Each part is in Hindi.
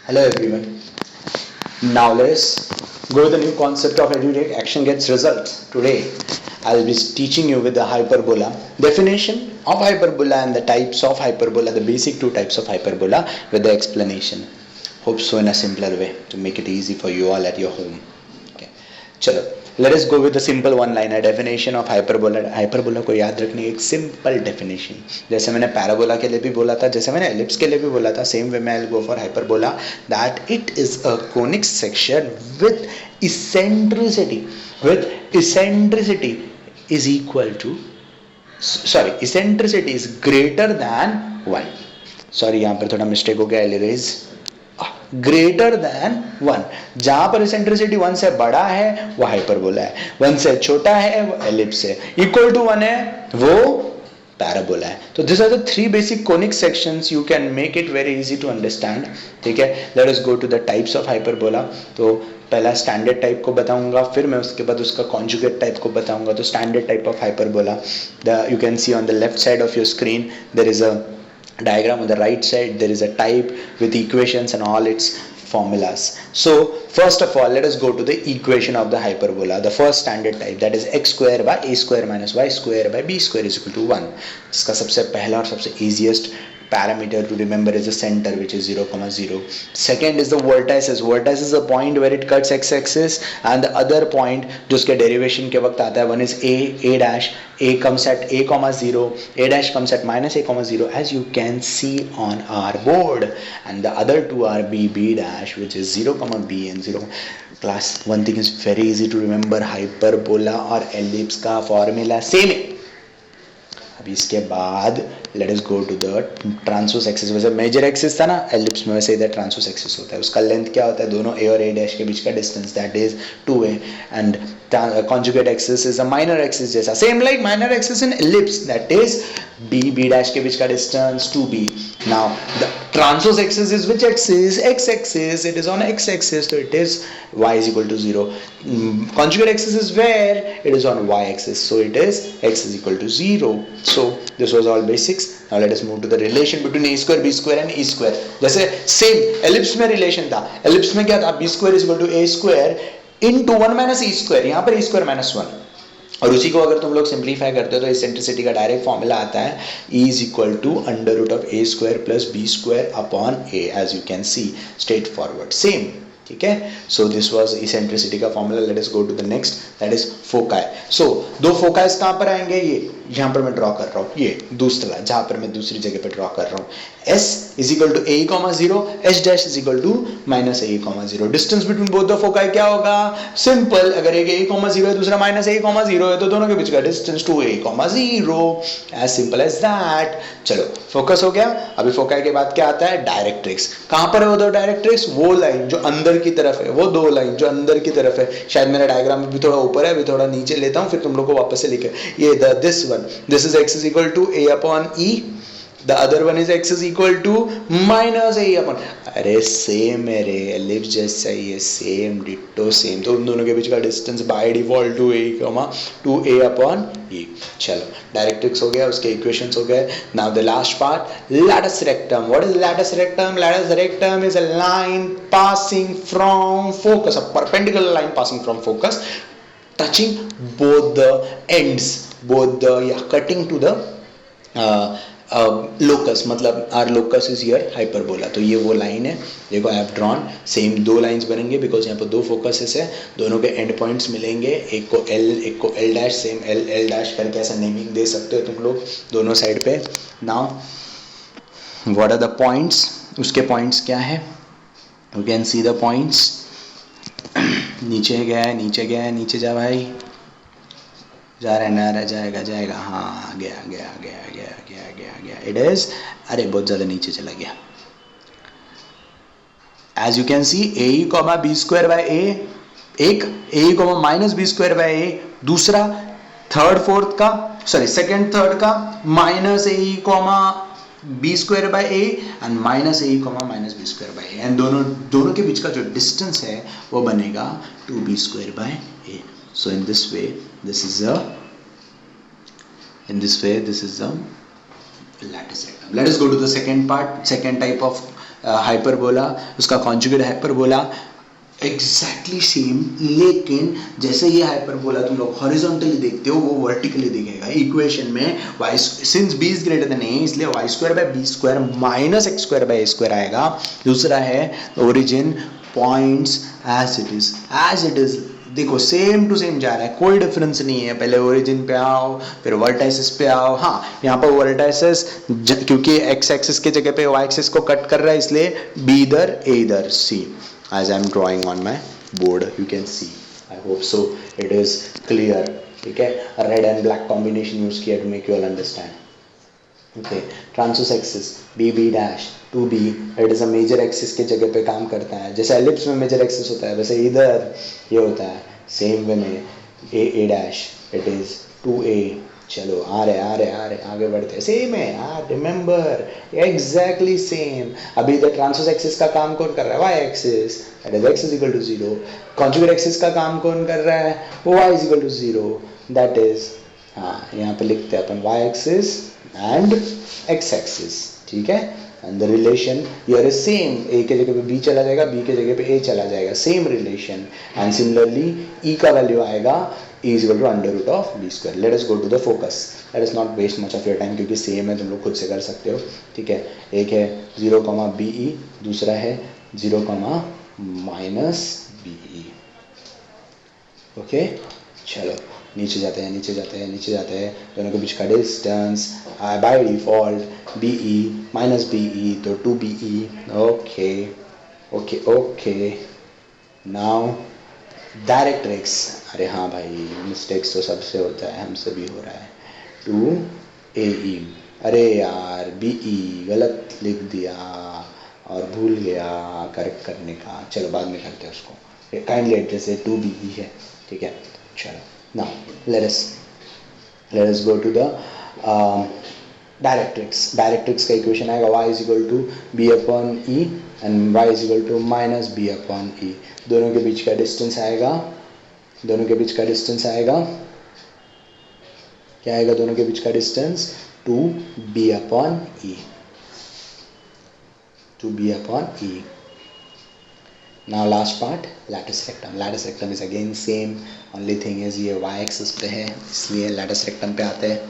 Hello everyone. Now let's go to the new concept of EduTech action gets results. Today I'll be teaching you with the hyperbola, definition of hyperbola and the types of hyperbola, the basic two types of hyperbola with the explanation. Hope so in a simpler way to make it easy for you all at your home. Okay. चलो let us go with the simple one liner definition of hyperbola. hyperbola को याद रखने एक simple definition, जैसे मैंने parabola के लिए भी बोला था, जैसे मैंने ellipse के लिए भी बोला था, same way मैं I'll go for hyperbola, that it is a conic section with eccentricity is equal to, sorry, eccentricity is greater than 1. Sorry यहाँ पर थोड़ा मिस्टेक हो गया, erase ग्रेटर देन 1. जहां पर इसेंट्रिसिटी 1 से बड़ा है वो हाइपरबोला है, 1 से छोटा है वो एलिप्स है, इक्वल टू 1 है वो पैराबोला है. तो this are the three basic conic sections, you can make it very easy to understand. ठीक है, let us go to the types of hyperbola. तो पहला स्टैंडर्ड टाइप को बताऊंगा, फिर मैं उसके बाद उसका कॉन्जुगेट टाइप को बताऊंगा. तो standard type of hyperbola, you can see on the left side of your screen there is a diagram. On the right side there is a type with equations and all its formulas. So first of all let us go to the equation of the hyperbola. The first standard type, that is x square by a square minus y square by b square is equal to 1. इसका सबसे पहला और सबसे easiest parameter to remember is the center, which is 0, 0. Second is the vertices. Vertice is a point where it cuts x-axis, and the other point जो उसके derivation के वक्त आता है, one is a dash. A comes at a comma 0, a dash comes at minus a comma 0, as you can see on our board, and the other two are b dash, which is 0 comma b and 0. Class, one thing is very easy to remember, hyperbola और ellipse का formula same है. अभी इसके बाद let us go to the transverse axis. वैसे मेजर एक्सिस था ना एलिप्स में, वैसे इधर ट्रांसवर्स एक्सिस होता है. उसका लेंथ क्या होता है, दोनों ए और ए डैश के बीच का distance, that is 2a. And conjugate axis is a minor axis जैसा, same like minor axis in ellipse, that is b dash के बीच का distance 2b. Now the transverse axis is which axis, x axis. It is on x axis, so it is y is equal to 0. Conjugate axis is where it is on y axis, so it is x is equal to 0. So this was all basics. Now let us move to the relation between a square, b square and e square. जैसे same ellipse में relation था, ellipse में क्या था, b square is equal to a square into 1 minus e square. यहाँ पर a square minus 1. और उसी को अगर तुम लोग सिंप्लीफाई करते हो तो इसेंट्रिसिटी का डायरेक्ट फॉर्मूला आता है, E is equal to under root of a square plus b square upon a, as you can see straight forward same. ठीक है, सो दिस वाज इसेंट्रिसिटी का formula. Let us go to the next, that is foci. So दो फोकाइज कहां पर आएंगे, ये यहां पर मैं ड्रॉ कर रहा हूं, ये दूसरा जहां पर मैं दूसरी जगह पे ड्रॉ कर रहा हूं. s is equal to a, 0, h dash is equal to minus a, 0. Distance between both the foci क्या होगा, सिंपल. अगर एक a, 0 है, दूसरा minus a, 0 है, तो दोनों के बीच का distance 2a, 0. As simple as that. चलो फोकस हो गया. अभी फोकाई के बाद क्या आता है, डायरेक्ट्रिक्स. कहां पर है वो दो डायरेक्ट्रिक्स, वो लाइन जो अंदर की तरफ है, वो दो लाइन जो अंदर की तरफ है. शायद मेरा डायग्राम भी थोड़ा ऊपर है, अभी थोड़ा नीचे लेता हूं, फिर तुम लोग को वापस से लिखे. ये this one, this is x is equal to a upon e, the other one is x is equal to minus a upon. अरे सेम है रे, एलिप्स जैसा ही है, सेम डिट्टो सेम. तो उन दोनों के बीच का distance by default to a upon e. चलो डायरेक्ट्रिक्स हो गया, उसके इक्वेशंस हो गए. Now the last part, lattice rectum. What is latus rectum? Latus rectum is a line passing from focus, a perpendicular line passing from focus, touching both the ends, cutting to the locus. मतलब our locus is here hyperbola. तो ये वो लाइन है, देखो आई हैव ड्रॉन. सेम दो लाइंस बनेंगे बिकॉज यहाँ पर दो फोकसेस है, दोनों के एंड पॉइंट्स मिलेंगे. एक को L, एक को L dash. Same L dash करके ऐसा नेमिंग दे सकते हो तुम लोग दोनों साइड पे. Now what are the points, उसके पॉइंट्स क्या है, you can see the points. नीचे गया है, नीचे गया है, नीचे जा भाई, जा रहा है ना, जाएगा. हाँ गया. इट इज, अरे बहुत ज्यादा नीचे चला गया. As you can see a comma b square by a, एक a comma minus b square by a, दूसरा थर्ड फोर्थ का, सॉरी सेकेंड थर्ड का minus a comma b square by a and minus a comma minus b square by a. And दोनों के बीच का जो डिस्टेंस है वो बनेगा 2b square by A. So in this way this is the lattice rectum. Let us go to the second part, second type of hyperbola, उसका कॉन्जुगेट हाइपरबोला एग्जैक्टली सेम, लेकिन जैसे ये हाइपरबोला तुम लोग हॉरिजॉन्टली देखते हो वो वर्टिकली दिखेगा इक्वेशन में। y since b is greater than a, इसलिए y square by b square minus x square by a square आएगा। दूसरा है origin points as it is देखो सेम टू सेम जा रहा है, कोई डिफरेंस नहीं है। पहले ओरिजिन पे आओ, फिर वर्टाइसिस पे आओ। हाँ, यहाँ पर वर्टाइसिस क्योंकि एक्स एक्सिस के जगह पे वाई एक्सिस को कट कर रहा है, इसलिए बी इधर ए इधर, सी as I'm drawing on my board, you can see. I hope so it is clear. ठीक है, red and black combination use किया to make you all understand. Okay, transverse axis b b dash two b, it is a major axis के जगह पे काम करता है। जैसे एलिप्स में मेजर एक्सिस होता है वैसे इधर ये होता है। सेम वे में ए ए डैश इट इज टू ए। चलो आ रहे आगे बढ़ते हैं। सेम है यार, रिमेंबर एग्जैक्टली सेम। अभी इधर ट्रांसवर्स एक्सिस का काम कौन कर रहा है? Y axis, that is x is equal to 0। Conjugate axis का काम कौन कर रहा है? Y is equal to 0, that is, हाँ यहाँ पे लिखते हैं अपन y axis and x axis. ठीक है, and the relation here is same. A के जगह पे बी चला जाएगा, बी के जगह पे ए चला जाएगा, सेम रिलेशन। एंड सिमिलरली ई का वैल्यू आएगा e is equal to under root of b square. Let us go to the focus. Let us not waste much of your time क्योंकि सेम है, तुम लोग खुद से कर सकते हो। ठीक है, एक है 0, BE, दूसरा है 0, माइनस BE। ओके, चलो नीचे जाते हैं। दोनों के बीच का distance by default BE minus BE तो 2BE। Okay now directrix. अरे हाँ भाई, मिस्टेक्स तो सबसे होता है, हमसे भी हो रहा है। 2AE, अरे यार BE गलत लिख दिया और भूल गया करेक्ट करने का। चलो बाद में करते हैं उसको। काइंडली एड्रेस है 2BE है। ठीक है, चलो now let us go to the directrix का इक्वेशन आएगा y is equal to b upon e and y is equal to minus b upon e. दोनों के बीच का डिस्टेंस आएगा क्या आएगा? दोनों के बीच का distance 2b upon e। Now last part, lattice rectum is again same, only thing is ये y एक्सिस पे है इसलिए लैटिस रेक्टम पे आते हैं।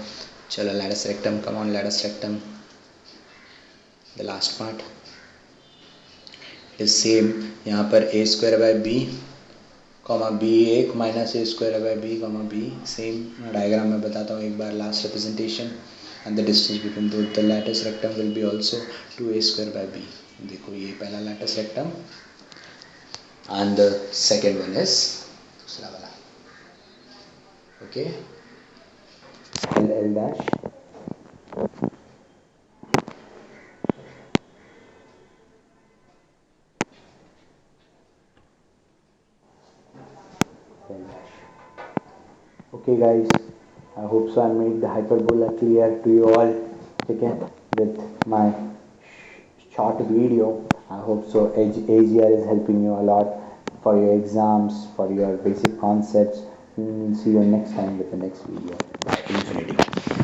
चलो lattice rectum, come on lattice rectum, the last part is same. यहाँ पर a square by B B1 minus a square by b, same diagram में बताता हूँ एक बार, last representation. And the distance between both the lattice rectum will be also 2a square by b। देखो ये पहला lattice rectum and the second one is दूसरा वाला। Okay, L dash Okay guys, I hope so I made the hyperbola clear to you all. Okay, with my short video, I hope so AGR is helping you a lot for your exams, for your basic concepts. See you next time with the next video. Bye, infinity.